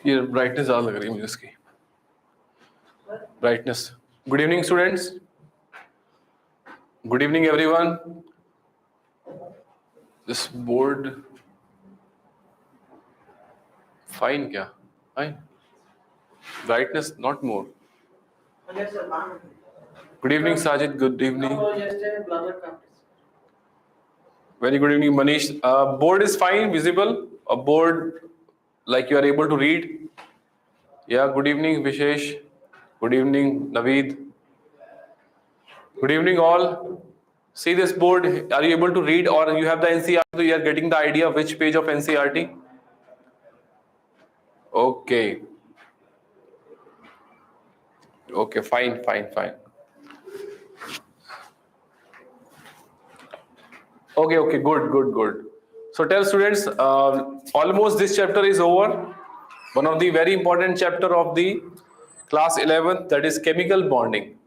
ये ब्राइटनेस ज़्यादा लग रही है मुझे इसकी brightness. Good evening students. Good evening everyone. This board fine क्या? Fine. Brightness not more. Good evening Sajid. Good evening. Very good evening Manish. Board is fine, visible. A board like you are able to read. Yeah. Good evening Vishesh. Good evening Naveed. Good evening all. See this board. Are you able to read, or you have the NCERT? So you are getting the idea of which page of NCERT? Okay. Okay, fine. Okay, good. So tell students, almost this chapter is over. One of the very important chapter of the class 11th, that is chemical bonding.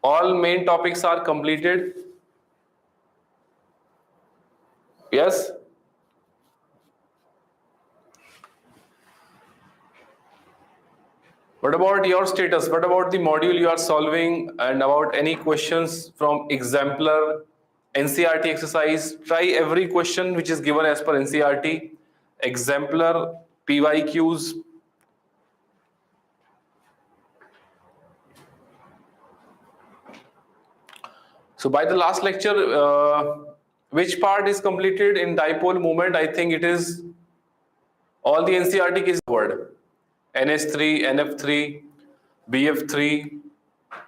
All main topics are completed. Yes? What about your status? What about the module you are solving, and about any questions from exemplar NCERT exercise? Try every question which is given as per NCERT, exemplar, PYQs. So by the last lecture, which part is completed in dipole moment? I think it is all the NCERT is covered. NH3, NF3, BF3,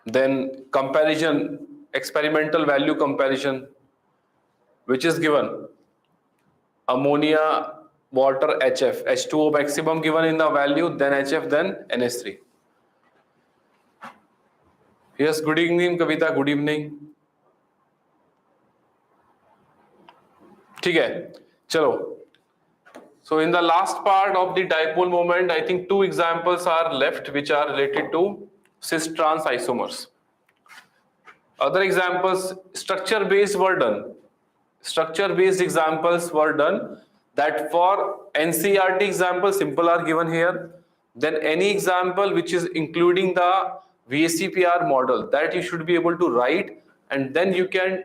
then comparison, experimental value comparison, which is given ammonia, water, HF, H2O maximum given in the value, then HF, then NH3. Yes, good evening Kavita, good evening. ठीक है, चलो. So in the last part of the dipole moment, I think two examples are left which are related to cis-trans isomers. Other examples, structure-based were done. Structure-based examples were done. That for NCERT example, simple are given here. Then any example which is including the VSCPR model, that you should be able to write, and then you can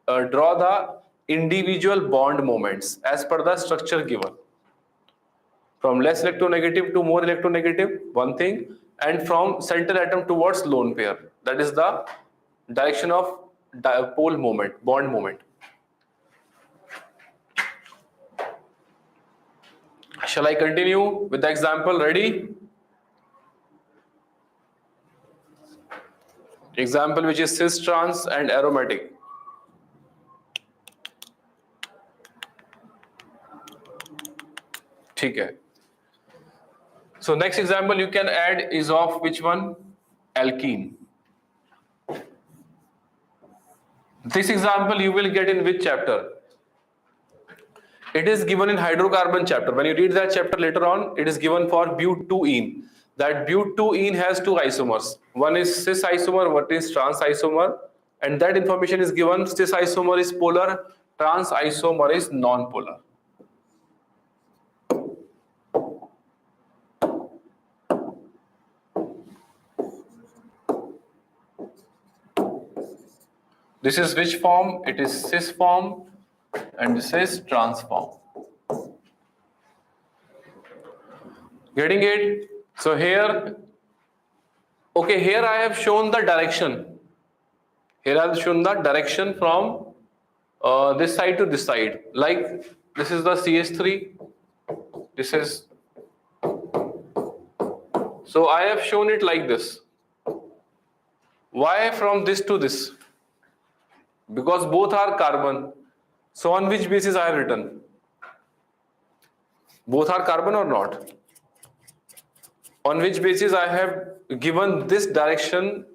draw the individual bond moments as per the structure given. From less electronegative to more electronegative, one thing, and from center atom towards lone pair. That is the direction of dipole moment, bond moment. Shall I continue with the example? Ready? Example which is cis-trans and aromatic. ठीक है. So next example you can add is of which one? Alkene. This example you will get in which chapter? It is given in hydrocarbon chapter. When you read that chapter later on, it is given for butene. That butene has two isomers. One is cis isomer, one is trans isomer, and that information is given. Cis isomer is polar, trans isomer is non-polar. This is which form? It is cis form, and this is trans form. Getting it? So here, okay, here I have shown the direction. Here I have shown the direction from this side to this side. Like this is the CH3. This is. So I have shown it like this. Why from this to this? Because both are carbon. So on which basis I have written? Both are carbon or not? On which basis I have given this direction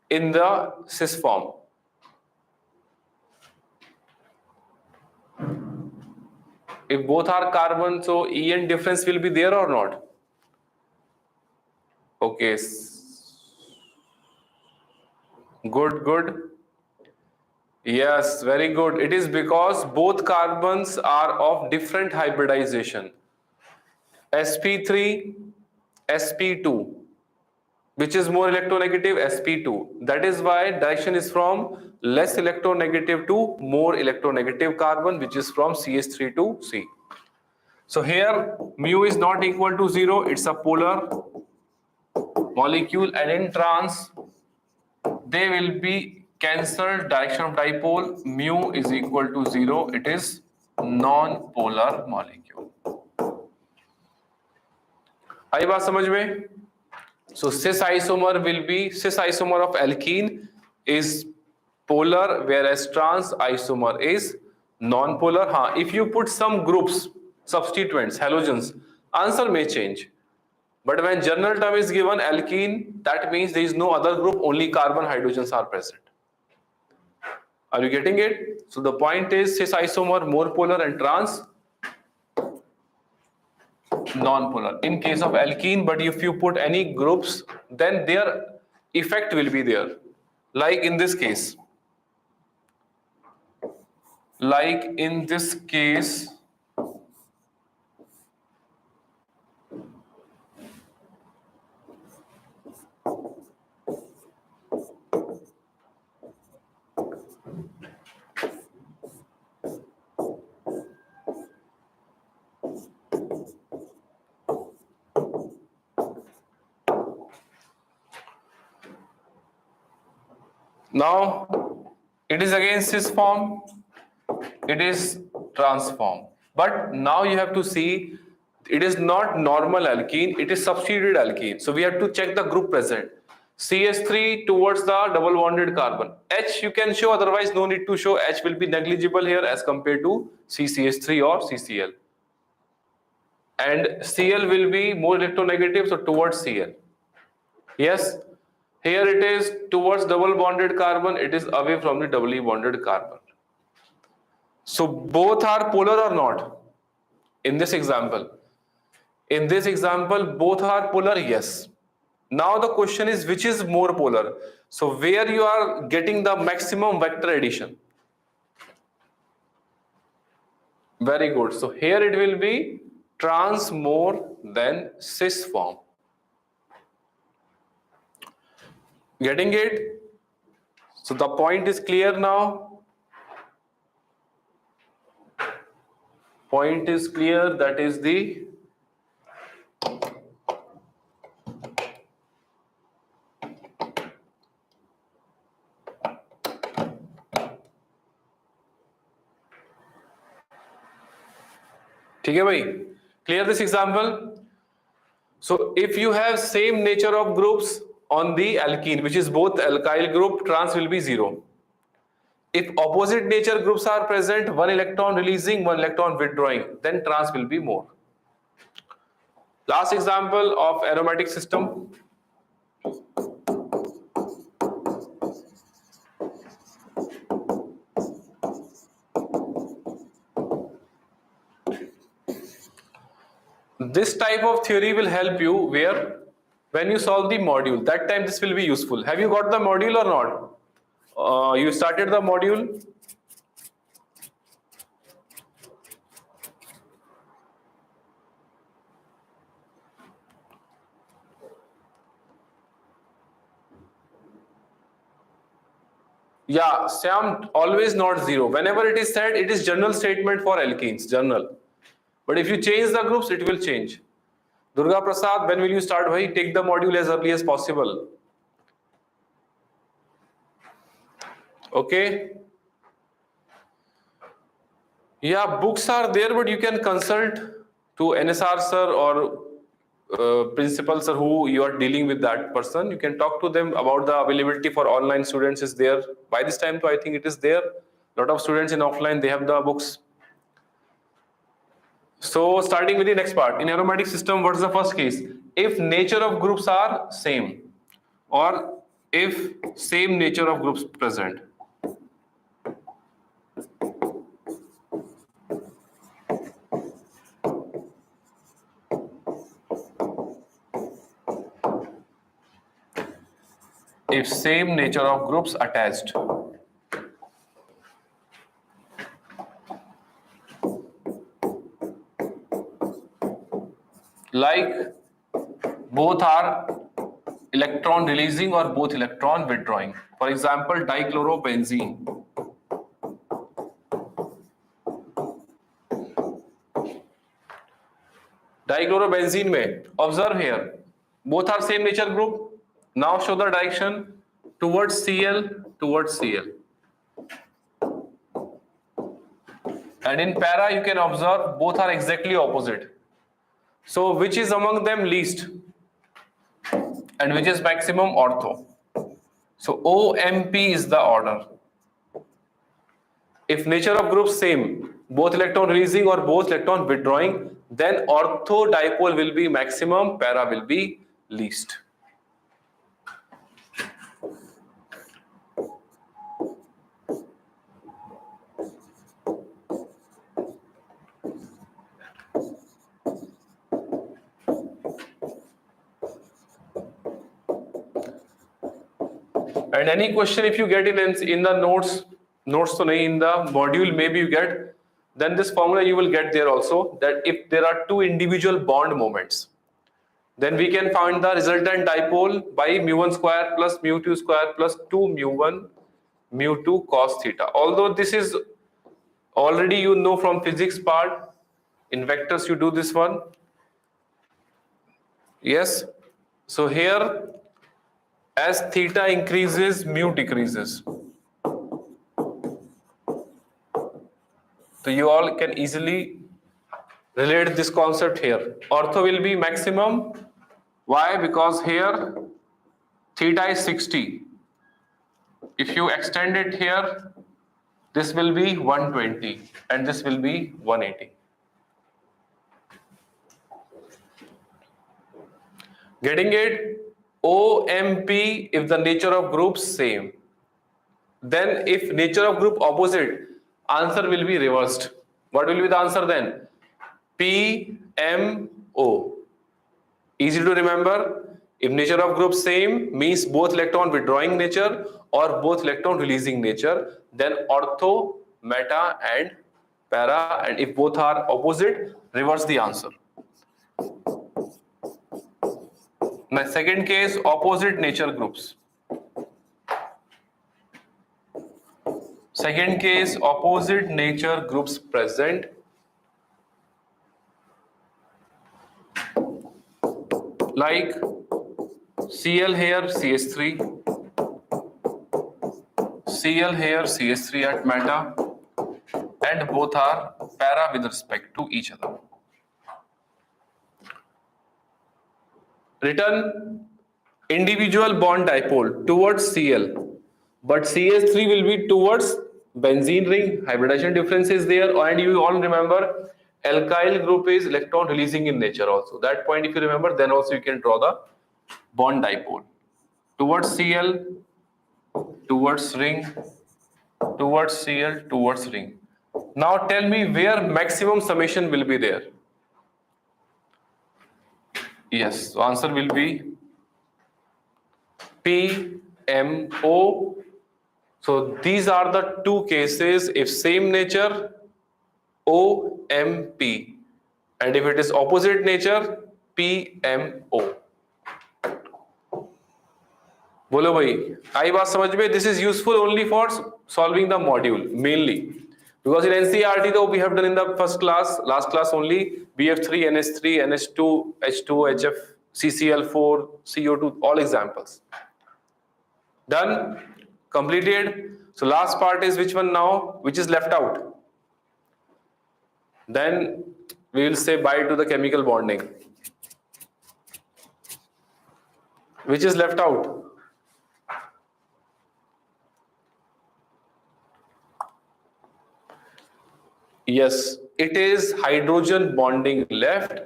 in the cis form? If both are carbon, so En difference will be there or not? Okay. Good. Yes, very good. It is because both carbons are of different hybridization. sp3 sp2, which is more electronegative, sp2. That is why direction is from less electronegative to more electronegative carbon, which is from CH3 to C. So here mu is not equal to 0, it's a polar molecule, and in trans they will be cancelled. Direction of dipole, mu is equal to 0, it is non-polar molecule. आई बात समझ में? So cis isomer will be, cis isomer of alkene is polar, whereas trans isomer is non-polar. हाँ, if you put some groups, substituents, halogens, answer may change. But when general term is given alkene, that means there is no other group, only carbon hydrogens are present. Are you getting it? So the point is cis isomer more polar and trans non-polar in case of alkene. But if you put any groups, then their effect will be there. Like in this case, now it is again cis form, it is trans form. But now you have to see, it is not normal alkene, it is substituted alkene. So we have to check the group present. CH3 towards the double bonded carbon. H you can show, otherwise no need to show. H will be negligible here as compared to CCH3 or CCl. And Cl will be more electronegative, so towards Cl. Yes, here it is towards double bonded carbon, it is away from the doubly bonded carbon. So both are polar or not? In this example, both are polar, yes. Now the question is, which is more polar? So where you are getting the maximum vector addition? Very good. So here it will be trans more than cis form. Getting it? So the point is clear now. Point is clear, that is the ठीक है भाई, clear this example? So if you have same nature of groups on the alkene, which is both alkyl group, trans will be 0. If opposite nature groups are present, one electron releasing, one electron withdrawing, then trans will be more. Last example of aromatic system. This type of theory will help you where when you solve the module, that time this will be useful. Have you got the module or not? You started the module? Yeah, Sam, always not 0. Whenever it is said, it is general statement for alkenes, general. But if you change the groups, it will change. Durga Prasad, when will you start? Bhai, take the module as early as possible. Okay. Yeah, books are there, but you can consult to NSR sir or principal sir who you are dealing with that person. You can talk to them about the availability for online students is there. By this time, I think it is there. A lot of students in offline, they have the books. So starting with the next part, in aromatic system, what is the first case? If nature of groups are same, or if same nature of groups present. If same nature of groups attached. Like both are electron releasing or both electron withdrawing. For example, dichlorobenzene. Dichlorobenzene में observe here, both are same nature group. Now show the direction towards Cl, towards Cl. And in para you can observe both are exactly opposite. So which is among them least and which is maximum? Ortho. So OMP is the order. If nature of group same, both electron releasing or both electron withdrawing, then ortho dipole will be maximum, para will be least. And any question if you get in the notes so nahi, in the module maybe you get, then this formula you will get there also, that if there are two individual bond moments, then we can find the resultant dipole by mu1 square plus mu2 square plus 2 mu1 mu2 cos theta. Although this is already you know from physics part, in vectors you do this one. Yes. So here, as theta increases, mu decreases. So you all can easily relate this concept here. Ortho will be maximum. Why? Because here theta is 60. If you extend it here, this will be 120 and this will be 180. Getting it? OMP if the nature of groups same. Then if nature of group opposite, answer will be reversed. What will be the answer then? PMO. Easy to remember. If nature of group same means both electron withdrawing nature or both electron releasing nature, then ortho, meta and para, and if both are opposite, reverse the answer. My second case, opposite nature groups. Second case, opposite nature groups present. Like Cl here, CH3. Cl here, CH3 at meta. And both are para with respect to each other. Written individual bond dipole towards Cl. But CH3 will be towards benzene ring, hybridization difference is there, and you all remember alkyl group is electron releasing in nature also. That point if you remember, then also you can draw the bond dipole. Towards Cl, towards ring, towards Cl, towards ring. Now tell me where maximum summation will be there. Yes, so answer will be PMO. So these are the two cases if same nature, OMP, and if it is opposite nature, PMO. बोलो भाई आई बात समझ में? This is useful only for solving the module mainly, because in NCERT though we have done in the first class, last class only, BF3, NH3, NH2, H2, HF, CCl4, CO2, all examples. Done, completed. So last part is which one now? Which is left out? Then we will say bye to the chemical bonding. Which is left out? Yes, it is hydrogen bonding left.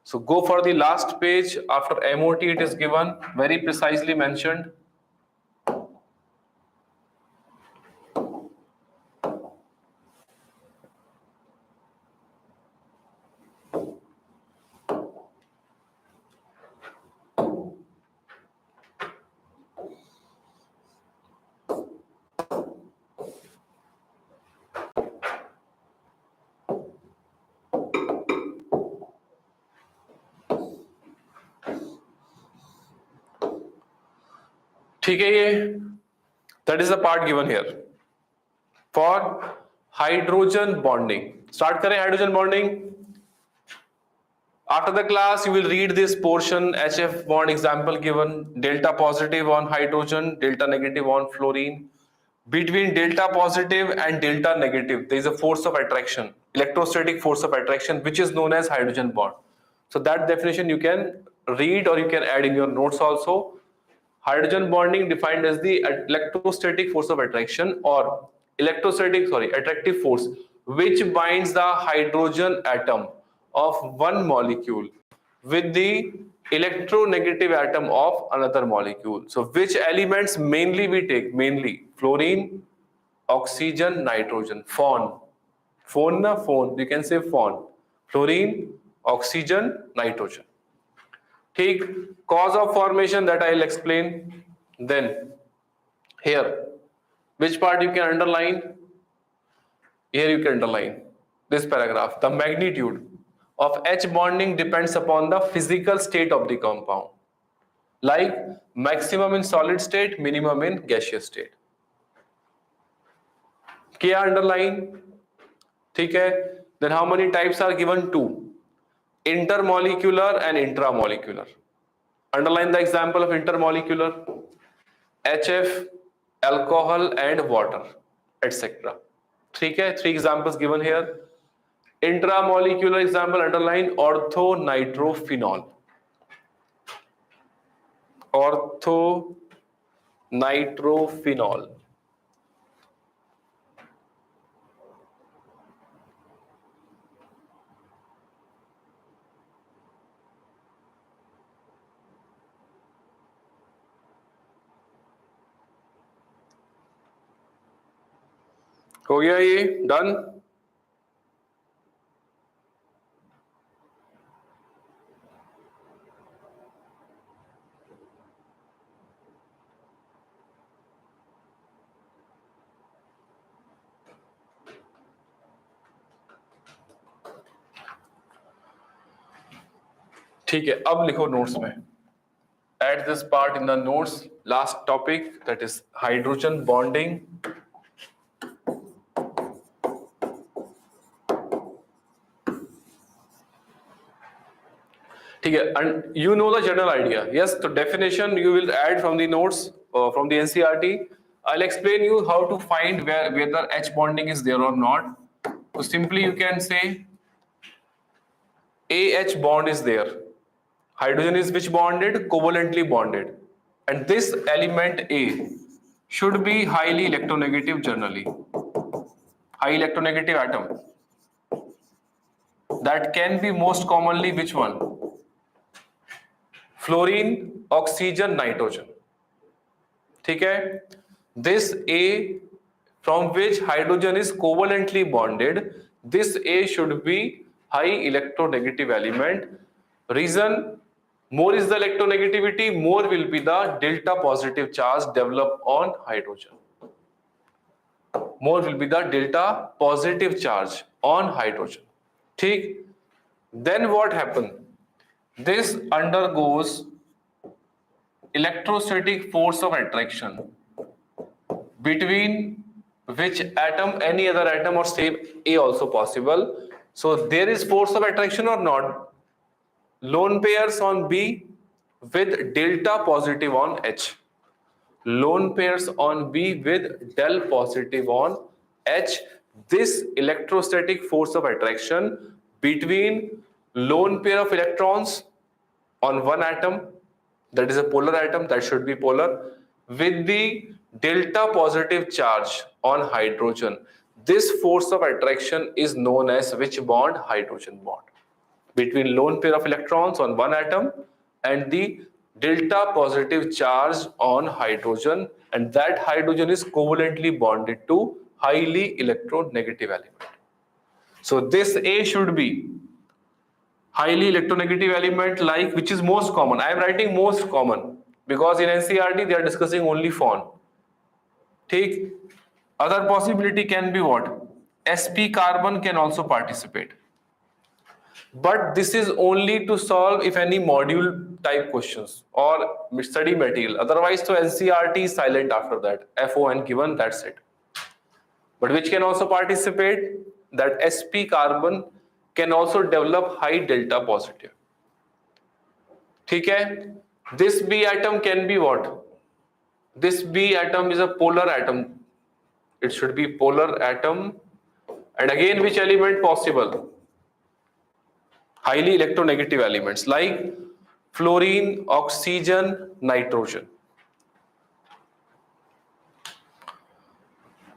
So go for the last page. After MOT it is given, very precisely mentioned. ठीक है, ये that is the part given here for hydrogen bonding. Start करें hydrogen bonding. After the class, you will read this portion, HF bond example given, delta positive on hydrogen, delta negative on fluorine. Between delta positive and delta negative, there is a force of attraction, electrostatic force of attraction, which is known as hydrogen bond. So that definition you can read or you can add in your notes also. Hydrogen bonding defined as the electrostatic force of attraction or attractive force which binds the hydrogen atom of one molecule with the electronegative atom of another molecule. So which elements mainly we take? Mainly fluorine, oxygen, nitrogen, phone, you can say phone, fluorine, oxygen, nitrogen. ठीक, cause of formation that I'll explain. Then here, which part you can underline? Here you can underline this paragraph. The magnitude of H bonding depends upon the physical state of the compound, like maximum in solid state, minimum in gaseous state. क्या underline? ठीक है. Then how many types are given? Two. Intermolecular and intramolecular. Underline the example of intermolecular: HF, alcohol and water, etc. ठीक है, 3 examples given here. Intramolecular example, underline orthonitrophenol. Orthonitrophenol. हो गया ये, done. ठीक है, अब लिखो नोट्स में. Add this part in the notes. Last topic, that is hydrogen bonding. ठीक है, and you know the general idea. Yes, the definition you will add from the notes from the NCERT. I'll explain you how to find whether H bonding is there or not. So simply you can say AH bond is there. Hydrogen is which bonded? Covalently bonded. And this element A should be highly electronegative generally. High electronegative atom. That can be most commonly which one? Fluorine, oxygen, nitrogen. ठीक है? This A from which hydrogen is covalently bonded, this A should be high electronegative element. Reason, more is the electronegativity, more will be the delta positive charge developed on hydrogen. More will be the delta positive charge on hydrogen. ठीक? Then what happens? This undergoes electrostatic force of attraction between which atom? Any other atom or same A also possible. So there is force of attraction or not? Lone pairs on B with delta positive on H. Lone pairs on B with del positive on H. This electrostatic force of attraction between lone pair of electrons on one atom, that is a polar atom, that should be polar, with the delta positive charge on hydrogen. This force of attraction is known as which bond? Hydrogen bond. Between lone pair of electrons on one atom and the delta positive charge on hydrogen, and that hydrogen is covalently bonded to highly electronegative element. So this A should be highly electronegative element, like which is most common. I am writing most common because in NCERT they are discussing only phone. Take other possibility can be what? sp carbon can also participate. But this is only to solve if any module type questions or study material. Otherwise, so NCRT is silent after that. FON given, that's it. But which can also participate, that sp carbon can also develop high delta positive. ठीक है? This B atom can be what? This B atom is a polar atom. It should be polar atom. And again, which element possible? Highly electronegative elements like fluorine, oxygen, nitrogen.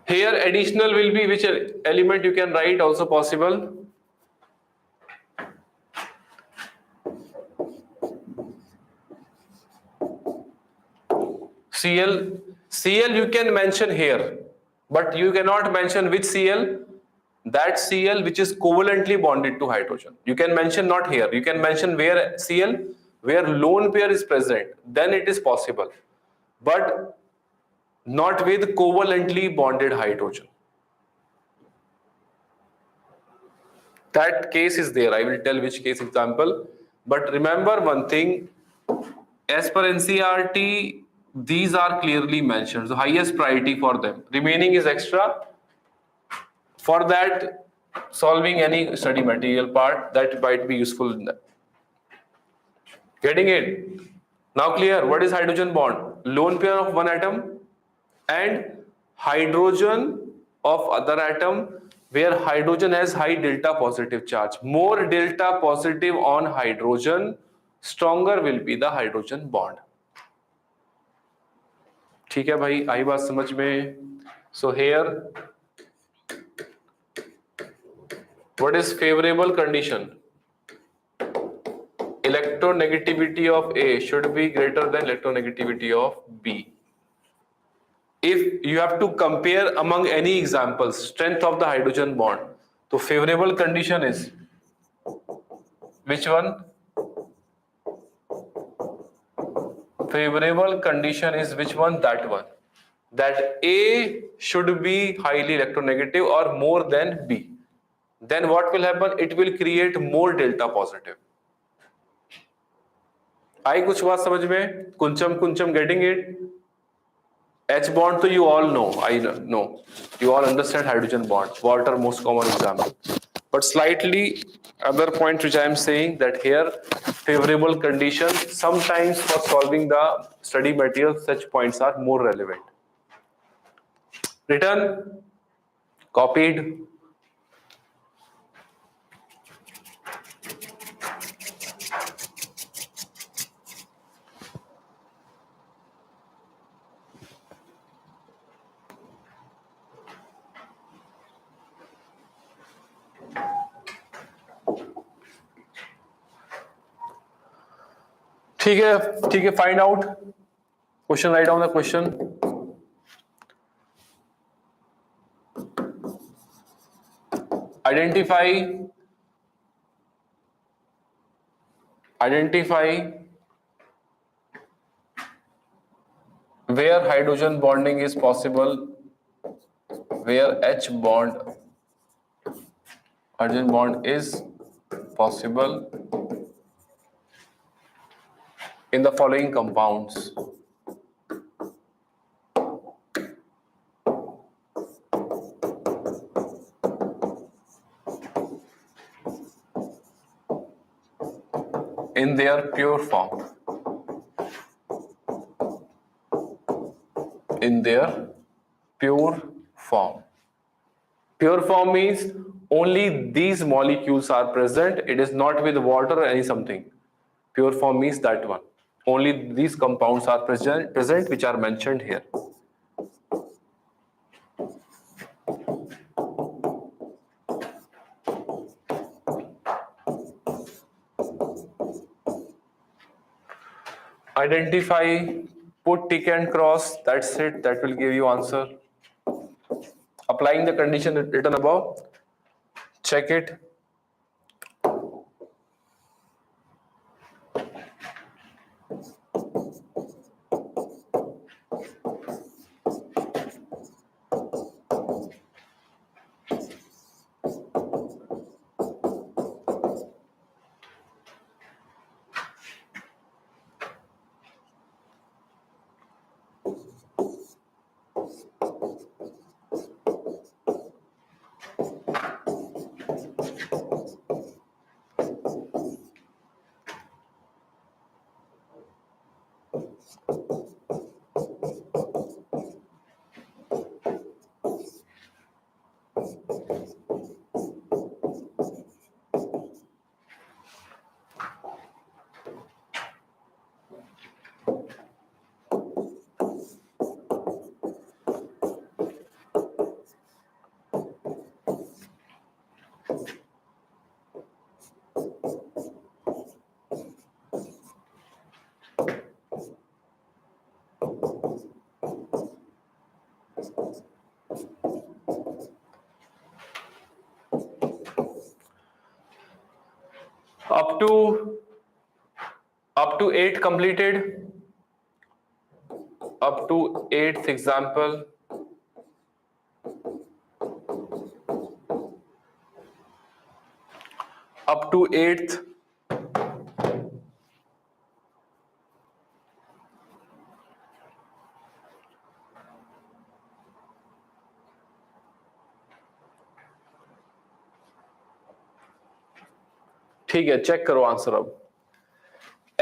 Here additional will be which element you can write also possible. Cl. Cl you can mention here, but you cannot mention which Cl. That Cl which is covalently bonded to hydrogen. You can mention not here. You can mention where Cl, where lone pair is present. Then it is possible, but not with covalently bonded hydrogen. That case is there. I will tell which case example. But remember one thing, as per NCRT, these are clearly mentioned. So highest priority for them. Remaining is extra. For that, solving any study material part, that might be useful in that. Getting it? Now clear, what is hydrogen bond? Lone pair of one atom and hydrogen of other atom, where hydrogen has high delta positive charge. More delta positive on hydrogen, stronger will be the hydrogen bond. ठीक है भाई, आई बात समझ में? So here, what is favorable condition? Electronegativity of A should be greater than electronegativity of B. If you have to compare among any examples, strength of the hydrogen bond, so favorable condition is which one? Favorable condition is which one? That one. That A should be highly electronegative or more than B. Then what will happen? It will create more delta positive. आई कुछ बात समझ में? कुंचम getting it? H bond to you all know, I know. You all understand hydrogen bond. Water most common example. But slightly other point which I am saying, that here favorable conditions, sometimes for solving the study material, such points are more relevant. Written, copied. ठीक है, find out question, write down the question. Identify where hydrogen bonding is possible, where hydrogen bond is possible in the following compounds. In their pure form. In their pure form. Pure form means only these molecules are present. It is not with water or any something. Pure form means that one. Only these compounds are present which are mentioned here. Identify, put tick and cross, that's it, that will give you answer. Applying the condition written above, check it. Up to 8 completed. Up to 8th example. Up to 8th. ठीक है, check करो answer अब.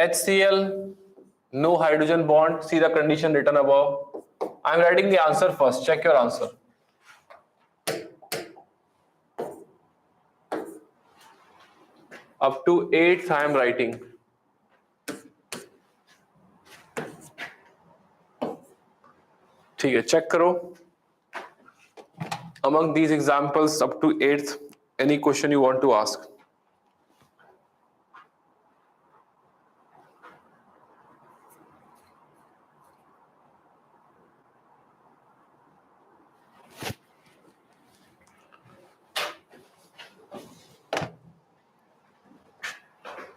HCl, no hydrogen bond. See the condition written above. I am writing the answer first. Check your answer. Up to 8th I am writing. ठीक है, check करो. Among these examples up to 8th, any question you want to ask?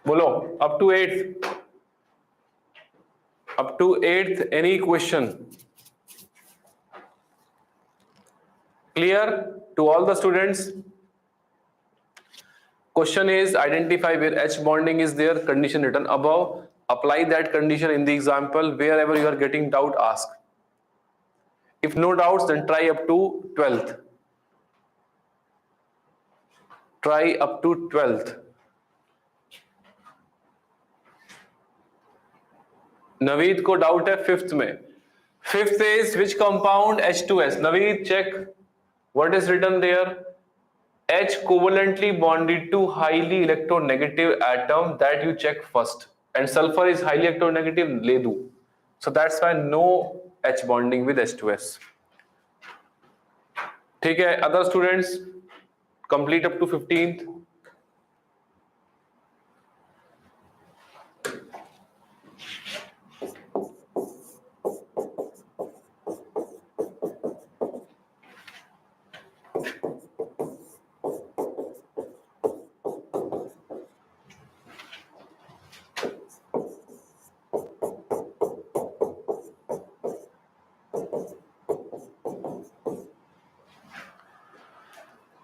बोलो, up to 8th. Up to 8th, any question? Clear to all the students? Question is identify where H bonding is there, condition written above. Apply that condition in the example. Wherever you are getting doubt, ask. If no doubts, then try up to 12th. Try up to 12th. Naveed को doubt है 5th में. 5th is which compound? H2S. Naveed, check what is written there. H covalently bonded to highly electronegative atom, that you check first. And sulfur is highly electronegative, ले दूं. So that's why no H bonding with H2S. ठीक है, other students complete up to 15th.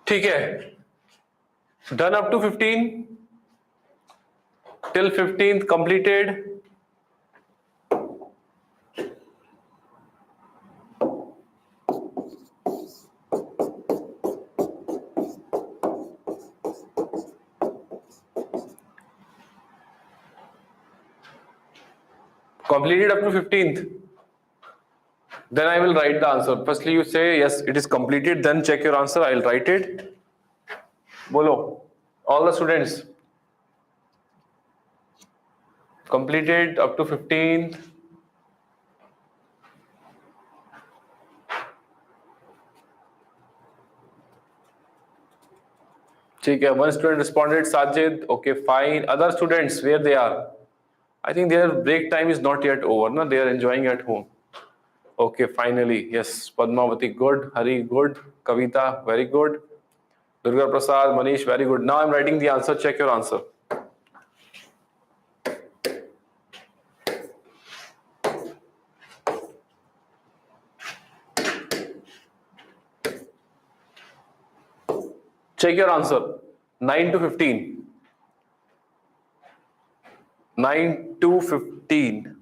ठीक है, done up to 15 till 15th completed. Completed up to 15th. Then I will write the answer. Firstly, you say yes, it is completed. Then check your answer. I will write it. Bolo, all the students. Completed up to 15th. ठीक है, one student responded, Sajid. Okay, fine. Other students, where they are? I think their break time is not yet over. No, they are enjoying at home. Okay, finally, yes. Padmavati, good. Hari, good. Kavita, very good. Durga Prasad, Manish, very good. Now I'm writing the answer. Check your answer. Check your answer. 9 to 15. 9 to 15.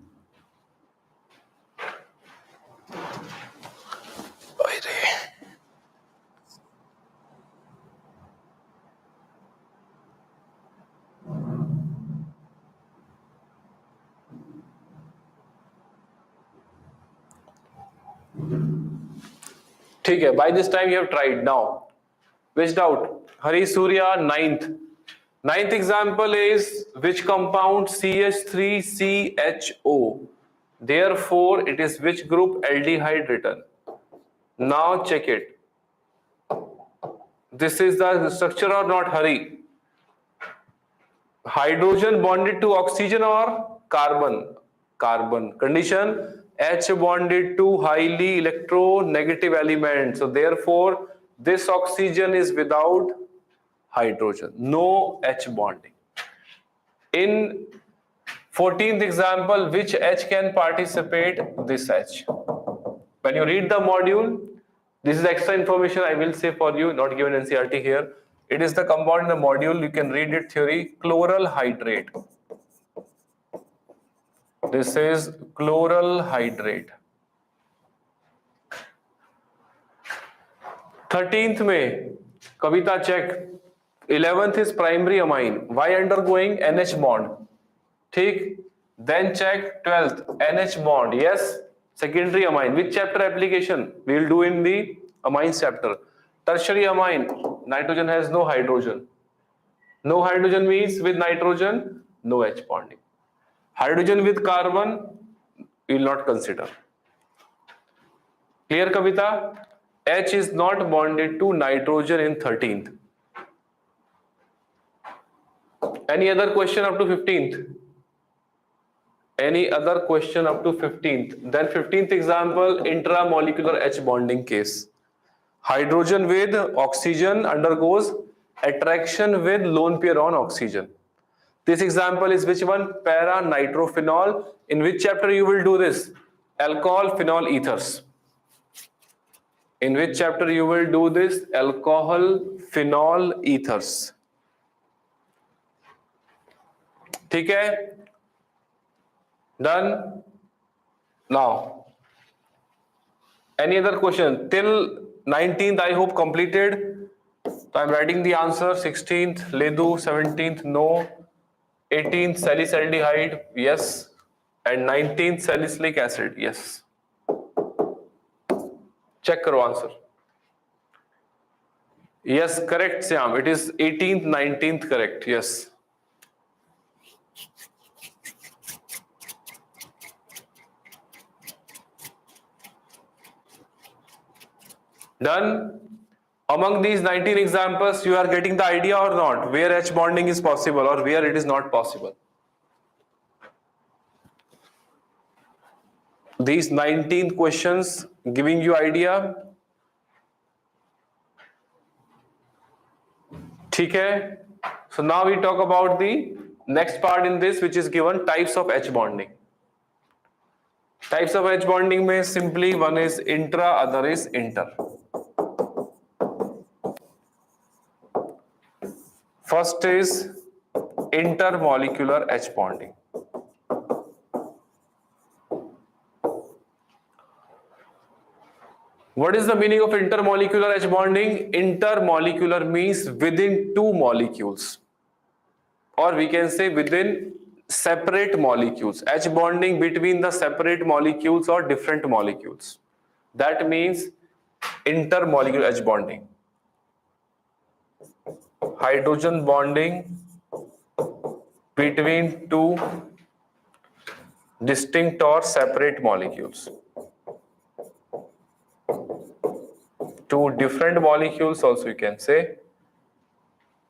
ठीक है, by this time you have tried. Now which doubt? Hari Surya, ninth example is which compound? CH3CHO. Therefore it is which group? Aldehyde written. Now check it. This is the structure or not, Hari? Hydrogen bonded to oxygen or carbon? Carbon. Condition: H bonded to highly electronegative element. So therefore this oxygen is without hydrogen, no H bonding. In 14th example, which H can participate? This H. When you read the module, this is extra information I will say for you, not given NCERT here. It is the compound in the module, you can read it theory. Chloral hydrate. This is chloral hydrate. 13th में कविता check. 11th is primary amine. Why undergoing NH bond? ठीक. Then check 12th NH bond. Yes. Secondary amine. Which chapter application? We will do in the amines chapter. Tertiary amine. Nitrogen has no hydrogen. No hydrogen means with nitrogen, no H bonding. Hydrogen with carbon, we will not consider. Clear, Kavita? H is not bonded to nitrogen in 13th. Any other question up to 15th? Any other question up to 15th? Then 15th example, intramolecular H bonding case. Hydrogen with oxygen undergoes attraction with lone pair on oxygen. This example is which one? Para-nitrophenol. In which chapter you will do this? Alcohol phenol ethers. In which chapter you will do this? Alcohol phenol ethers. ठीक है? Done. Now, any other question? Till 19th, I hope completed. So I'm writing the answer. 16th, Ledu. 17th, no. 18th, salicylic yes. And 19th, salicylic acid, yes. Check karo answer. Yes, correct, Syam. It is 18th, 19th, correct, yes. Done. Among these 19 examples, you are getting the idea or not, where H bonding is possible or where it is not possible. These 19 questions giving you idea. ठीक है? So now we talk about the next part in this, which is given types of H bonding. Types of H bonding में simply one is intra, other is inter. First is intermolecular H bonding. What is the meaning of intermolecular H bonding? Intermolecular means within two molecules, or we can say within separate molecules. H bonding between the separate molecules or different molecules. That means intermolecular H bonding. Hydrogen bonding between two distinct or separate molecules. Two different molecules also you can say.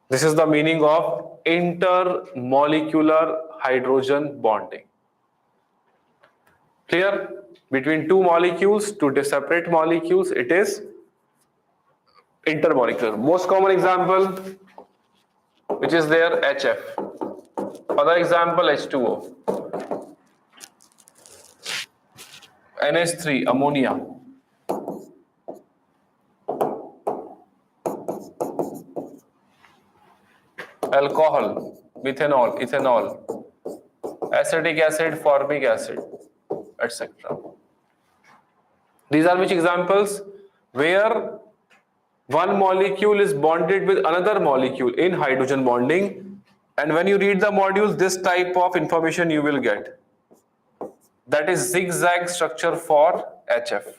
This is the meaning of intermolecular hydrogen bonding. Clear? Between two molecules, two separate molecules, it is intermolecular. Most common example, which is there, HF. Other example, H2O. NH3, ammonia. Alcohol, methanol, ethanol, acetic acid, formic acid, etc. These are which examples? Where one molecule is bonded with another molecule in hydrogen bonding, and when you read the module, this type of information you will get. That is zigzag structure for HF.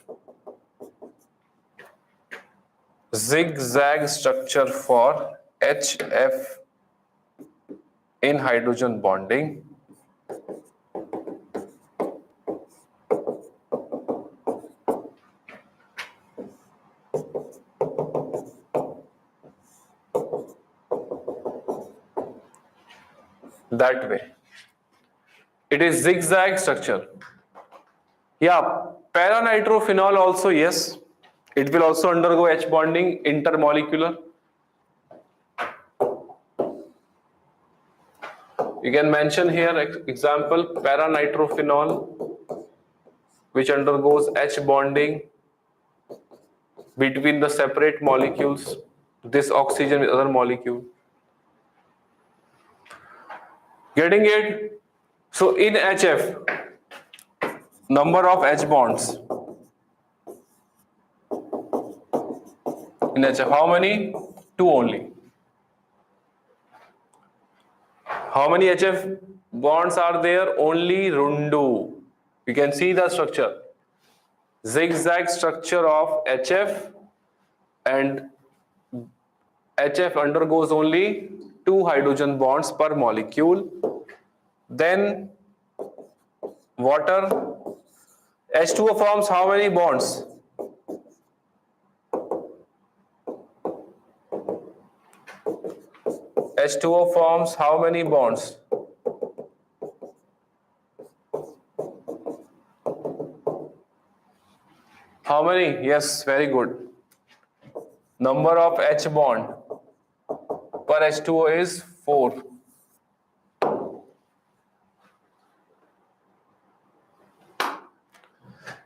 zigzag structure for HF in hydrogen bonding that way. It is zigzag structure. Yeah, paranitrophenol also, yes. It will also undergo H bonding intermolecular. You can mention here example paranitrophenol which undergoes H bonding between the separate molecules, this oxygen with other molecule. Getting it? So in HF, number of H bonds in HF, how many? 2 only. How many HF bonds are there? Only rundu. You can see the structure. Zigzag structure of HF, and HF undergoes only 2 hydrogen bonds per molecule. Then water, H2O forms how many bonds? H2O forms how many bonds? How many? Yes, very good. Number of H bond per H2O is 4.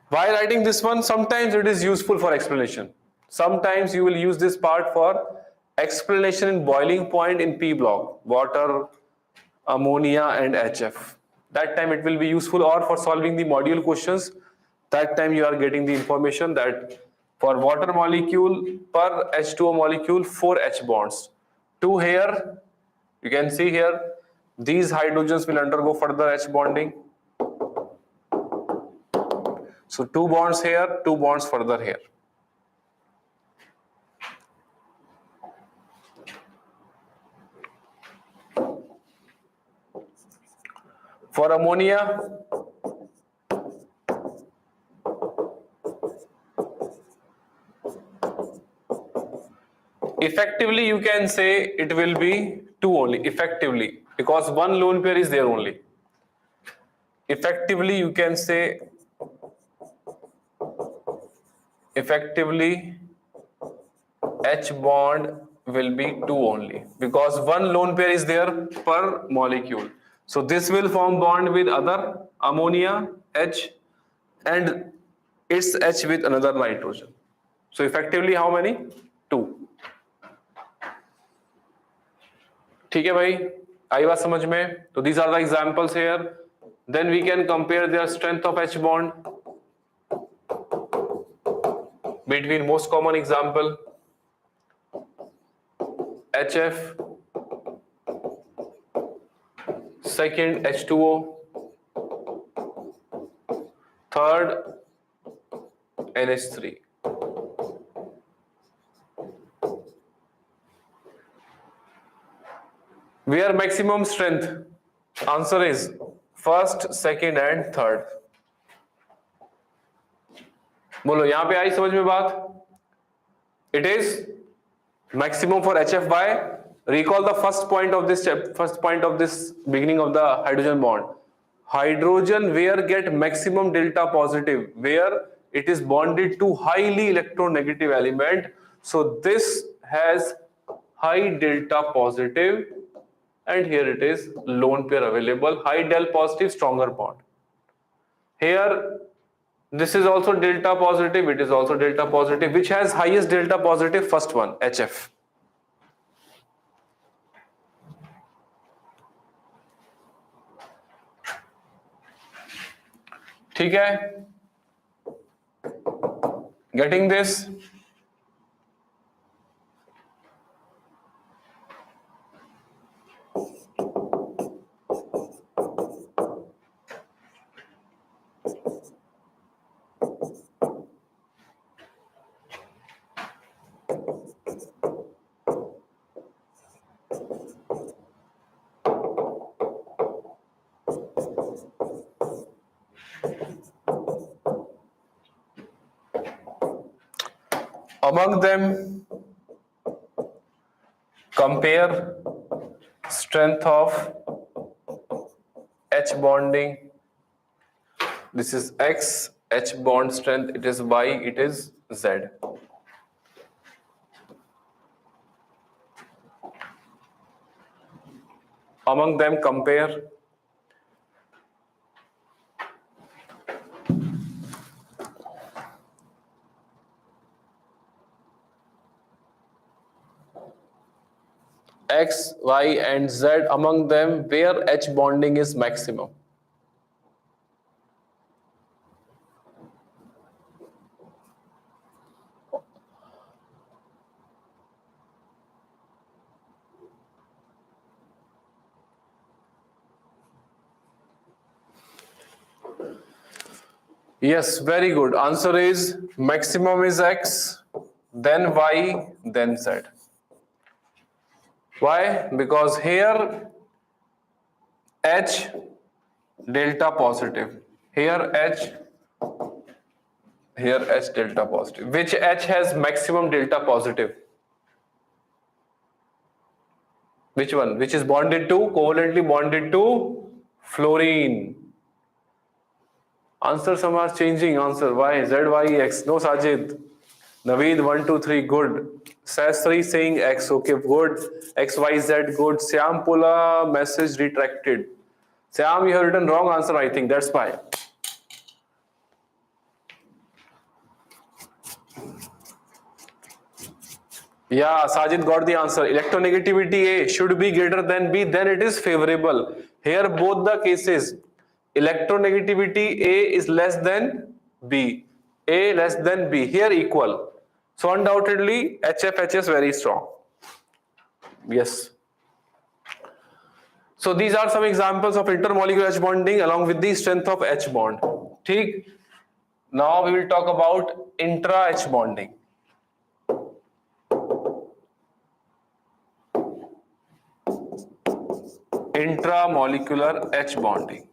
While writing this one, sometimes it is useful for explanation. Sometimes you will use this part for explanation in boiling point in P block, water, ammonia and HF. That time it will be useful, or for solving the module questions, that time you are getting the information that for water molecule per H2O molecule 4 H bonds. 2 here, you can see here, these hydrogens will undergo further H bonding. So 2 bonds here, 2 bonds further here. For ammonia, effectively you can say it will be 2 only, effectively, because 1 lone pair is there only. Effectively you can say, effectively H bond will be 2 only, because 1 lone pair is there per molecule. So this will form bond with other ammonia H, and its H with another nitrogen. So effectively how many? 2. ठीक है भाई, आई बात समझ में? तो these are the examples here. Then we can compare their strength of H bond between most common example HF, second H2O, third NH3. Where maximum strength? Answer is first, second and third. बोलो यहां पे आई समझ में बात? It is maximum for HF by, recall the first point of this beginning of the hydrogen bond. Hydrogen where get maximum delta positive, where it is bonded to highly electronegative element. So this has high delta positive, and here it is lone pair available, high del positive, stronger bond. Here this is also delta positive, it is also delta positive. Which has highest delta positive? First one, HF. ठीक है? Getting this? Among them, compare strength of H bonding. This is X, H bond strength, it is Y, it is Z. Among them, compare X, Y, and Z. Among them, where H bonding is maximum. Yes, very good. Answer is maximum is X, then Y, then Z. Why? Because here H delta positive, here H delta positive. Which H has maximum delta positive? Which one? Which is bonded to, covalently bonded to fluorine. Answer some are changing. Answer Y, Z, Y, X. No, Sajid. Naveed 1, 2, 3, good. Sasri saying X, okay, good. X, Y, Z, good. Syam Pula message retracted. Syam, you have written wrong answer, I think. That's why. Yeah, Sajid got the answer. Electronegativity A should be greater than B, then it is favorable. Here, both the cases, electronegativity A is less than B. A less than B. Here, equal. So, undoubtedly, HF is very strong. Yes. So, these are some examples of intermolecular H bonding along with the strength of H bond. ठीक? Now, we will talk about intra H bonding. Intramolecular H bonding.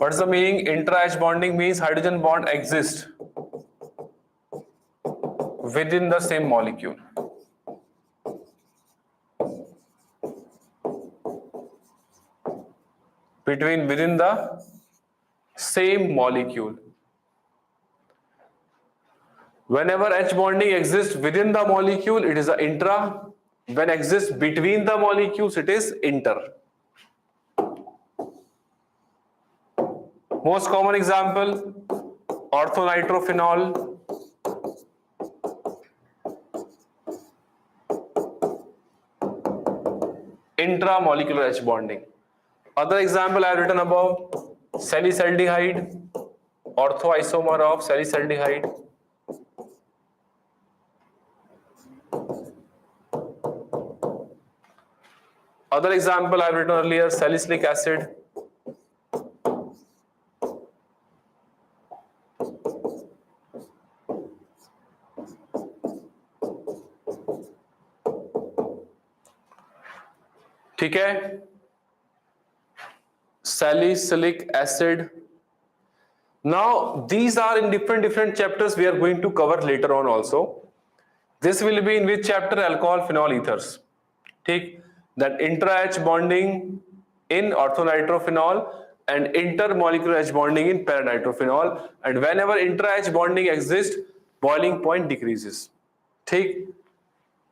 What's the meaning? Intra H bonding means hydrogen bond exists within the same molecule. Within the same molecule. Whenever H bonding exists within the molecule, it is a intra. When exists between the molecules, it is inter. Most common example, orthonitrophenol, intramolecular H bonding. Other example I have written above, salicylaldehyde, orthoisomer of salicylaldehyde. Other example I have written earlier, salicylic acid. ठीक है? Salicylic acid. Now these are in different chapters we are going to cover later on also. This will be in which chapter? Alcohol phenol ethers. ठीक? That intra H bonding in orthonitrophenol and intermolecular H bonding in paranitrophenol, and whenever intra H bonding exists, boiling point decreases. ठीक?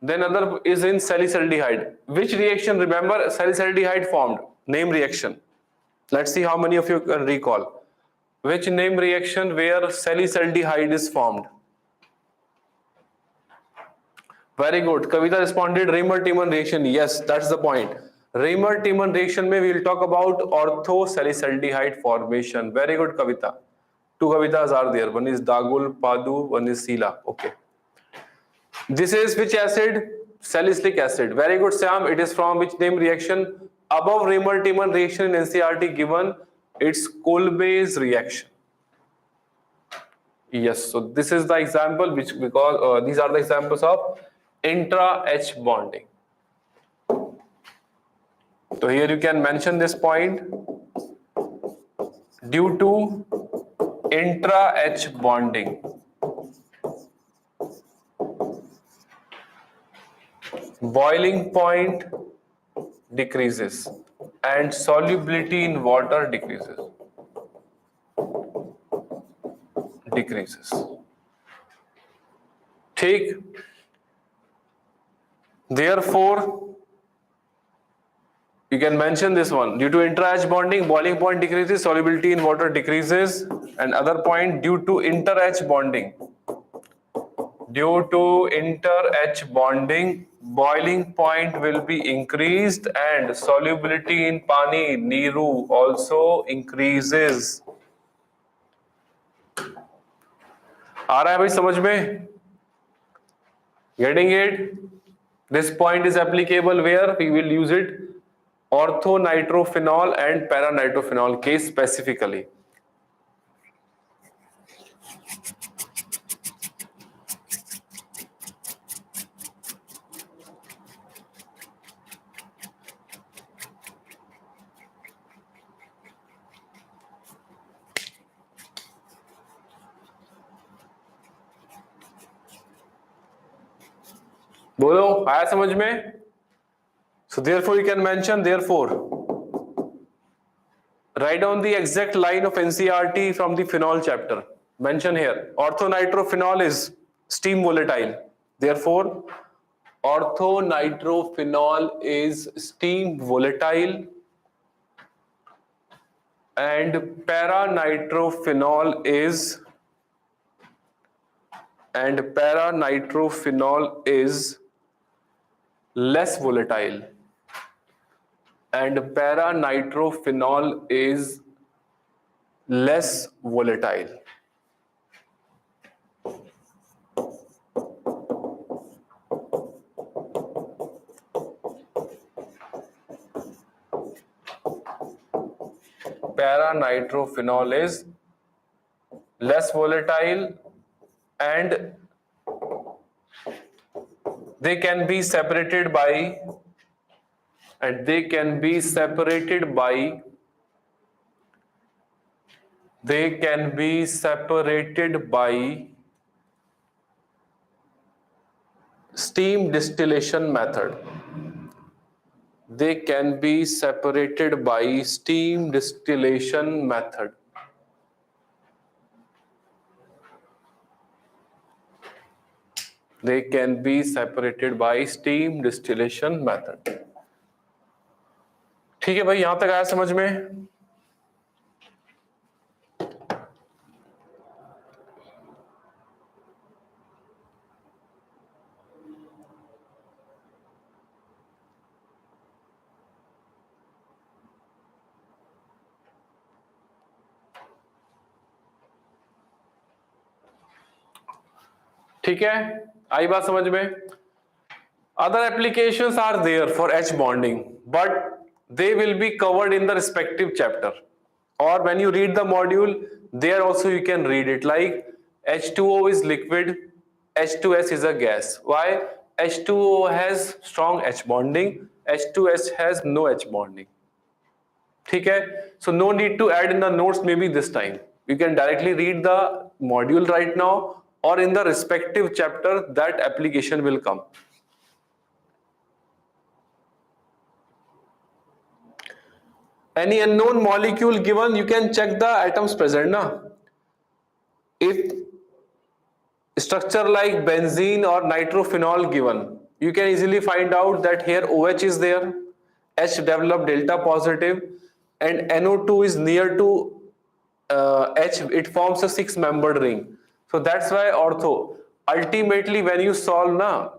Then other is in salicylaldehyde. Which reaction? Remember, salicylaldehyde formed. Name reaction. Let's see how many of you can recall. Which name reaction where salicylaldehyde is formed? Very good. Kavita responded Raymer-Tiemann reaction. Yes, that's the point. Raymer-Tiemann reaction mein we will talk about orthosalicylaldehyde formation. Very good, Kavita. Two Kavitas are there. One is Dagul, Padu, one is Sila. Okay. This is which acid? Salicylic acid. Very good, Sam. It is from which name reaction? Above Raymer-Tiemann reaction in NCERT given, it's Kolbe's reaction. Yes, so this is the example which, because these are the examples of intra H bonding. So here you can mention this point. Due to intra-H bonding. Boiling point decreases and solubility in water decreases. ठीक. Therefore, you can mention this one. Due to intra-H bonding, boiling point decreases, solubility in water decreases, and other point due to inter-H bonding. Due to inter-H bonding, boiling point will be increased and solubility in pani, Neeru, also increases. आ रहा है भाई समझ में? Getting it? This point is applicable where we will use it orthonitrophenol and paranitrophenol case specifically. बोलो आया समझ में? So therefore you can mention therefore. Write down the exact line of NCERT from the phenol chapter. Mention here. Orthonitrophenol is steam volatile. Therefore, orthonitrophenol is steam volatile and paranitrophenol is less volatile. And paranitrophenol is less volatile. Paranitrophenol is less volatile and they can be separated by steam distillation method. They can be separated by steam distillation method. They can be separated by steam distillation method. ठीक है भाई, यहां तक आया समझ में? ठीक है, आई बात समझ में? Other applications are there for H bonding, but they will be covered in the respective chapter. Or when you read the module, there also you can read it. Like H2O is liquid, H2S is a gas. Why? H2O has strong H bonding, H2S has no H bonding. ठीक है? So no need to add in the notes maybe this time. You can directly read the module right now, or in the respective chapter that application will come. Any unknown molecule given, you can check the atoms present, na? If structure like benzene or nitrophenol given, you can easily find out that here OH is there, H developed delta positive, and NO2 is near to H, it forms a 6-membered ring. So that's why ortho, ultimately when you solve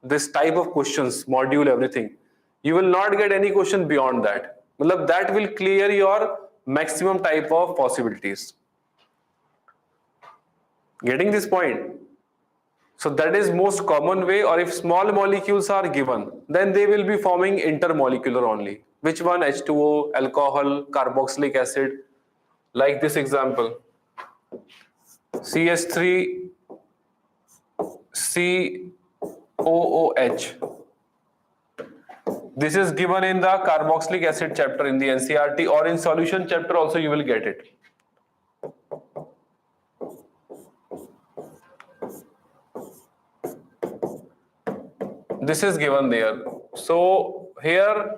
this type of questions, module, everything, you will not get any question beyond that. That will clear your maximum type of possibilities. Getting this point? So that is most common way. Or if small molecules are given, then they will be forming intermolecular only. Which one? H2O, alcohol, carboxylic acid. Like this example, CH3 COOH. This is given in the carboxylic acid chapter in the NCERT, or in solution chapter also you will get it. this is given there. So here,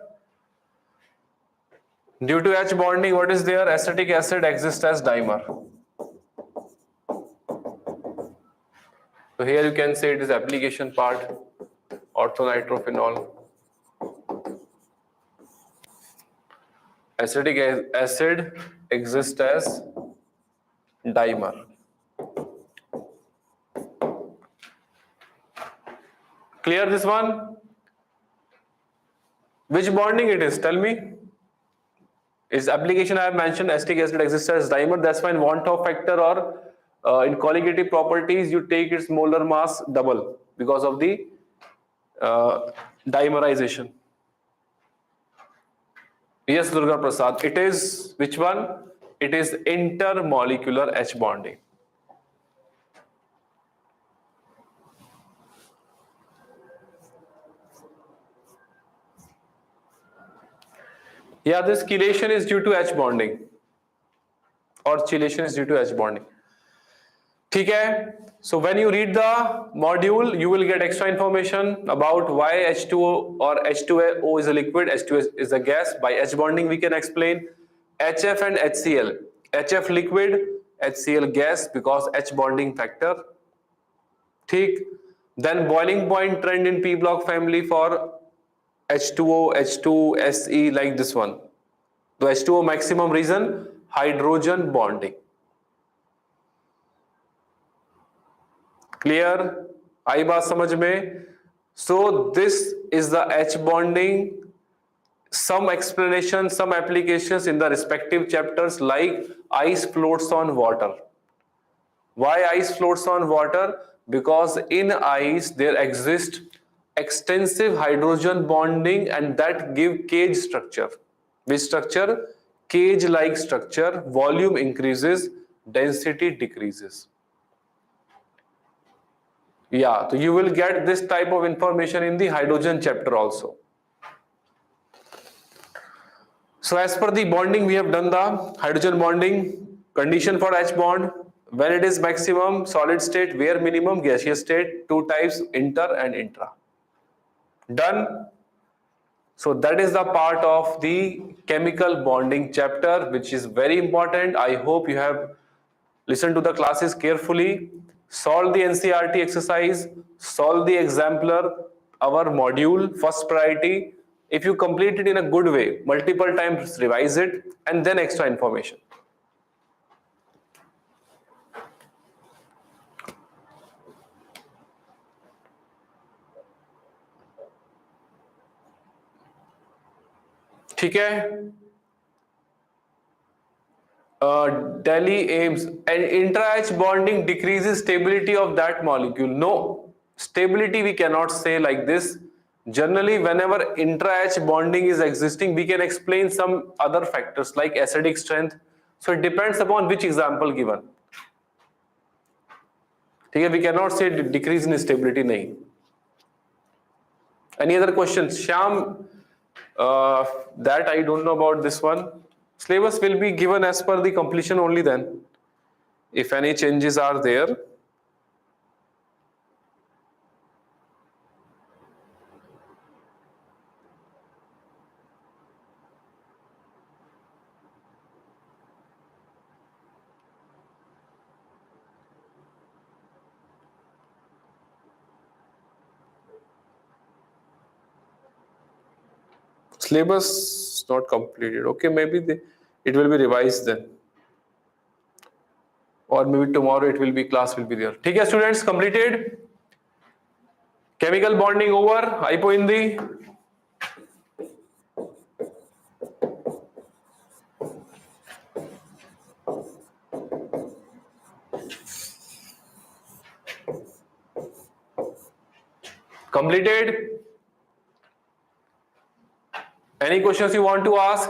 due to H bonding, what is there? Acetic acid exists as dimer. So here you can say it is application part, orthonitrophenol. Acetic acid exists as dimer. Clear this one? Which bonding it is? Tell me. Its application I have mentioned, acetic acid exists as dimer. That's why in Van 't Hoff factor or in colligative properties, you take its molar mass double because of the dimerization. Yes, Durga Prasad. It is which one? It is intermolecular H bonding. Yeah, this chelation is due to H bonding, or chelation is due to H bonding. ठीक है? So when you read the module, you will get extra information about why H2O or H2O is a liquid, H2O is a gas. By H bonding, we can explain HF and HCl. HF liquid, HCl gas because H bonding factor. ठीक? Then boiling point trend in P block family for H2O, H2, Se like this one. The H2O maximum reason, hydrogen bonding. Clear? आई बात समझ में? So this is the H bonding. Some explanation, some applications in the respective chapters like ice floats on water. Why ice floats on water? Because in ice there exists extensive hydrogen bonding and that give cage structure. Which structure? Cage-like structure. Volume increases, density decreases. Yeah, so you will get this type of information in the hydrogen chapter also. So as per the bonding, we have done the hydrogen bonding. Condition for H bond, when it is maximum, solid state, where minimum, gaseous state, two types, inter and intra. Done. So that is the part of the chemical bonding chapter, which is very important. I hope you have listened to the classes carefully. Solve the NCERT exercise, solve the exemplar, our module, first priority. If you complete it in a good way, multiple times revise it, and then extra information. ठीक है? Delhi aims and intra-H bonding decreases stability of that molecule. No, stability we cannot say like this. Generally, whenever intra-H bonding is existing, we can explain some other factors like acidic strength. So it depends upon which example given. Okay, we cannot say decrease in stability. Nahi. Any other questions? Shyam, that I don't know about this one. Syllabus will be given as per the completion only then. If any changes are there. Syllabus not completed. Okay, maybe it will be revised then. Or maybe tomorrow it will be, class will be there. ठीक है students, completed. Chemical bonding over. Aipoindi. Completed. Any questions you want to ask?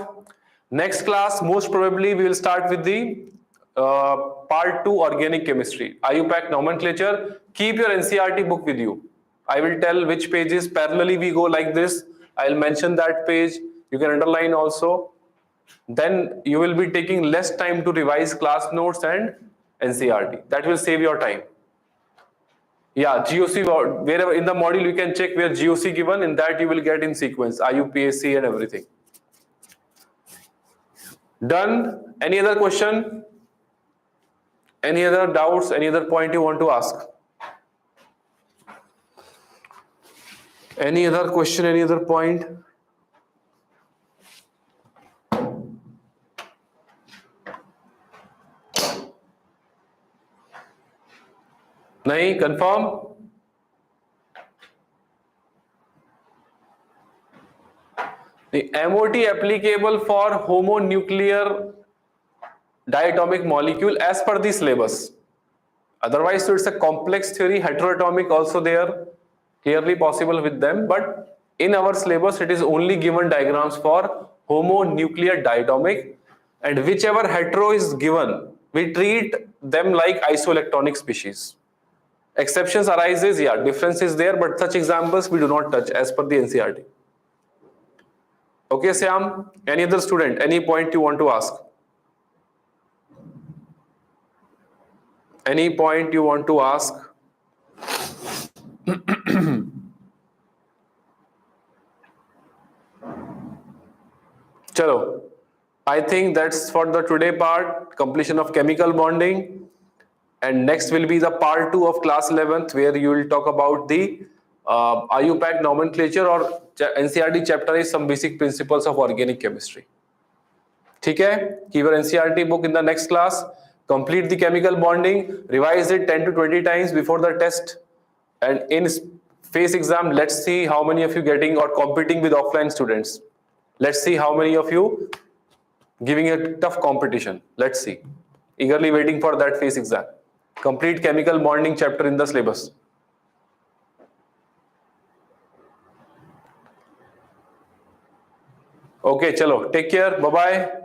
Next class, most probably we will start with the part 2 organic chemistry. IUPAC nomenclature. Keep your NCERT book with you. I will tell which pages parallelly we go like this. I will mention that page. You can underline also. Then you will be taking less time to revise class notes and NCERT. That will save your time. Yeah, GOC, wherever in the module you can check where GOC given, in that you will get in sequence IUPAC and everything. Done. Any other question? Any other doubts? Any other point you want to ask? Any other question? Any other point? Nahi, confirm? The MOT applicable for homonuclear diatomic molecule as per the syllabus. Otherwise, so it's a complex theory, heteroatomic also there, clearly possible with them, but in our syllabus it is only given diagrams for homonuclear diatomic, and whichever hetero is given, we treat them like isoelectronic species. Exceptions arises, yeah, difference is there, but such examples we do not touch as per the NCERT. Okay, Syam, any other student, any point you want to ask? Any point you want to ask? Chalo, I think that's for the today part, completion of chemical bonding. And next will be the part 2 of class 11th, where you will talk about the IUPAC nomenclature, or NCERT chapter is some basic principles of organic chemistry. Okay? Keep your NCERT book in the next class, complete the chemical bonding, revise it 10 to 20 times before the test, and in face exam, let's see how many of you getting or competing with offline students. Let's see how many of you giving a tough competition. Let's see. Eagerly waiting for that face exam. Complete chemical bonding chapter in the syllabus. Okay, chalo. Take care. Bye-bye.